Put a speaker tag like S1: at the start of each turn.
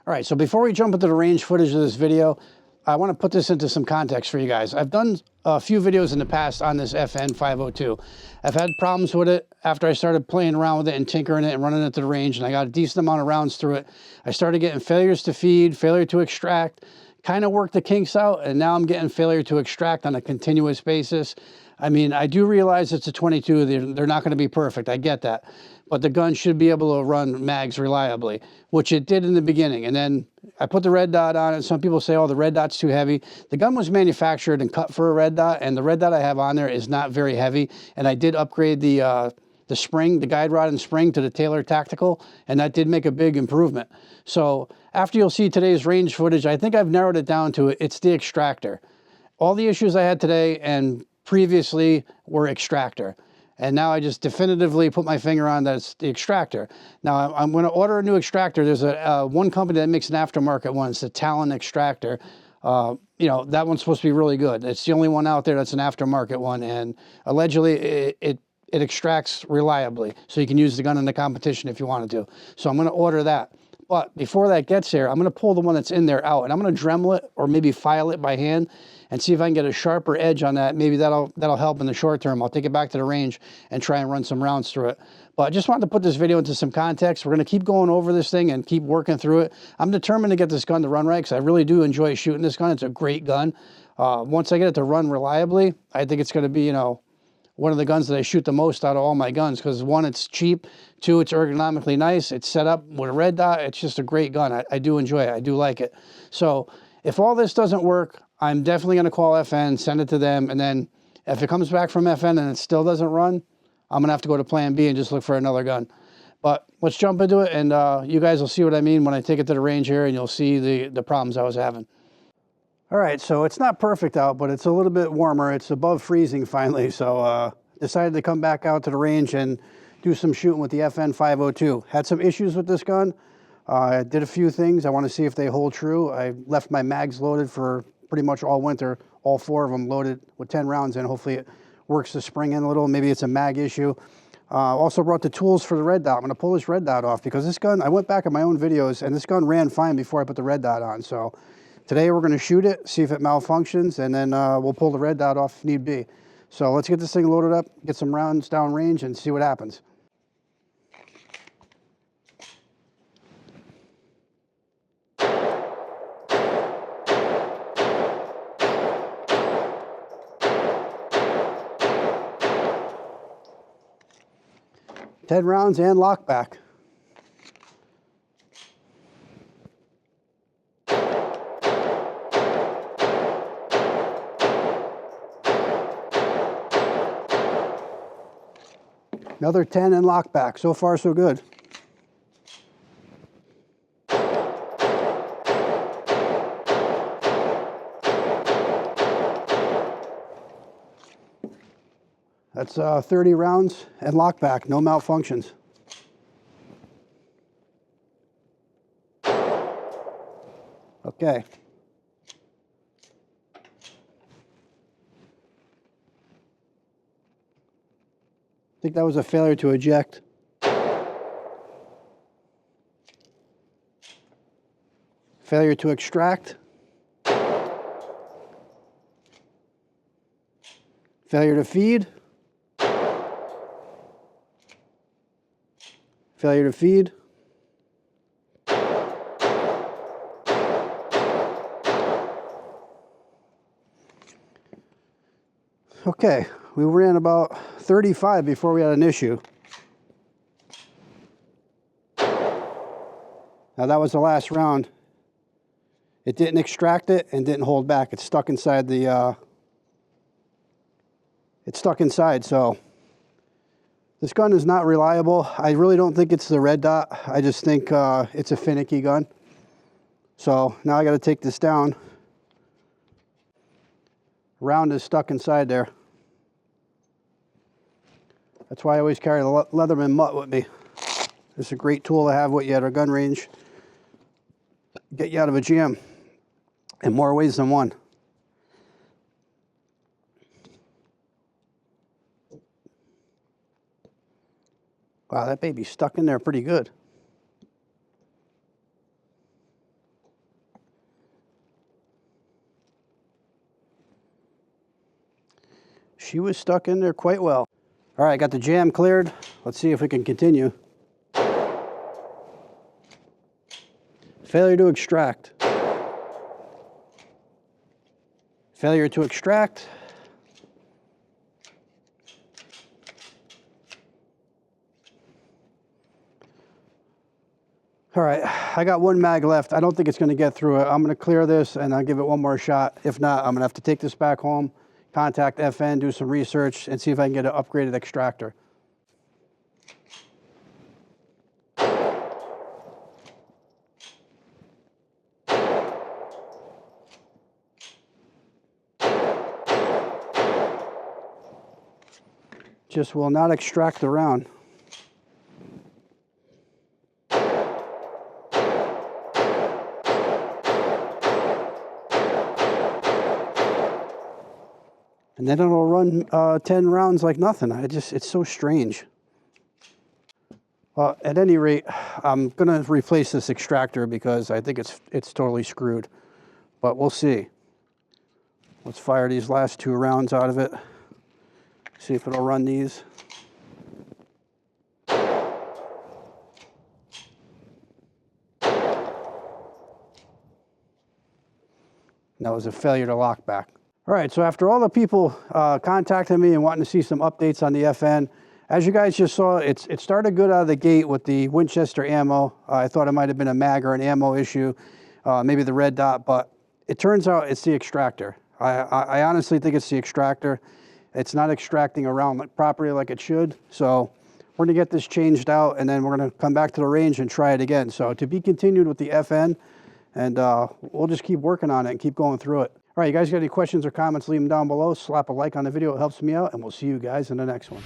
S1: All right, so before we jump into the range footage of this video, I want to put this into some context for you guys. I've done a few videos in the past on this FN502. I've had problems with it after I started playing around with it and tinkering it and running it to the range, and I got a decent amount of rounds through it. I started getting failures to feed, failure to extract, kind of worked the kinks out, and now I'm getting failure to extract on a continuous basis. I mean, I do realize it's a 22. They're not going to be perfect. I get that. But the gun should be able to run mags reliably, which it did in the beginning. And then I put the red dot on it. Some people say, oh, the red dot's too heavy. The gun was manufactured and cut for a red dot, and the red dot I have on there is not very heavy. And I did upgrade the spring, the guide rod and spring to the Taylor Tactical, and that did make a big improvement. So after you'll see today's range footage, I think I've narrowed it down to it's the extractor. All the issues I had today and previously were extractor. And now I just definitively put my finger on that it's the extractor. Now I'm going to order a new extractor. There's one company that makes an aftermarket one. It's the Talon extractor. You know, that one's supposed to be really good. It's the only one out there that's an aftermarket one. And allegedly it extracts reliably. So you can use the gun in the competition if you wanted to. So I'm going to order that. But before that gets here, I'm going to pull the one that's in there out. And I'm going to Dremel it or maybe file it by hand and see if I can get a sharper edge on that. Maybe that'll help in the short term. I'll take it back to the range and try and run some rounds through it. But I just wanted to put this video into some context. We're going to keep going over this thing and keep working through it. I'm determined to get this gun to run right because I really do enjoy shooting this gun. It's a great gun. Once I get it to run reliably, I think it's going to be, you know, one of the guns that I shoot the most out of all my guns because one, it's cheap. Two, it's ergonomically nice. It's set up with a red dot. It's just a great gun. I do enjoy it. I do like it. So if all this doesn't work, I'm definitely going to call FN, send it to them, and then if it comes back from FN and it still doesn't run, I'm going to have to go to plan B and just look for another gun. But let's jump into it, and you guys will see what I mean when I take it to the range here, and you'll see the problems I was having. All right, so it's not perfect out, but it's a little bit warmer. It's above freezing finally, so decided to come back out to the range and do some shooting with the FN502. Had some issues with this gun. I did a few things. I want to see if they hold true. I left my mags loaded for pretty much all winter, all 4 of them loaded with 10 rounds in. Hopefully it works the spring in a little. Maybe it's a mag issue. Also brought the tools for the red dot. I'm going to pull this red dot off because this gun, I went back at my own videos and this gun ran fine before I put the red dot on. So today we're going to shoot it, see if it malfunctions, and then we'll pull the red dot off if need be. So let's get this thing loaded up, get some rounds down range, and see what happens. Ten rounds and lockback. Another 10 and lockback. So far, so good. That's 30 rounds and lockback, no malfunctions. Okay. I think that was a failure to eject. Failure to extract. Failure to feed. Failure to feed. Okay, we ran about 35 before we had an issue. Now that was the last round. It didn't extract it and didn't hold back. It's stuck inside the, so this gun is not reliable. I really don't think it's the red dot. I just think it's a finicky gun. So now I got to take this down. Round is stuck inside there. That's why I always carry the Leatherman mutt with me. It's a great tool to have with you at a gun range. Get you out of a jam in more ways than one. Wow, that baby's stuck in there pretty good. she was stuck in there quite well. All right, got the jam cleared. Let's see if we can continue. Failure to extract. Failure to extract. All right, I got one mag left. I don't think it's going to get through it. I'm going to clear this and I'll give it one more shot. If not, I'm going to have to take this back home, contact FN, do some research, and see if I can get an upgraded extractor. Just will not extract the round. And then it'll run 10 rounds like nothing. It's so strange. Well, at any rate, I'm gonna replace this extractor because I think it's totally screwed. But we'll see. Let's fire these last 2 rounds out of it. See if it'll run these. That was a failure to lock back. All right, so after all the people contacting me and wanting to see some updates on the FN, as you guys just saw, it started good out of the gate with the Winchester ammo. I thought it might have been a mag or an ammo issue, maybe the red dot, but it turns out it's the extractor. I honestly think it's the extractor. It's not extracting around properly like it should. So we're gonna get this changed out and then we're gonna come back to the range and try it again. So to be continued with the FN, and we'll just keep working on it and keep going through it. All right, you guys got any questions or comments, leave them down below. Slap a like on the video, it helps me out, and we'll see you guys in the next one.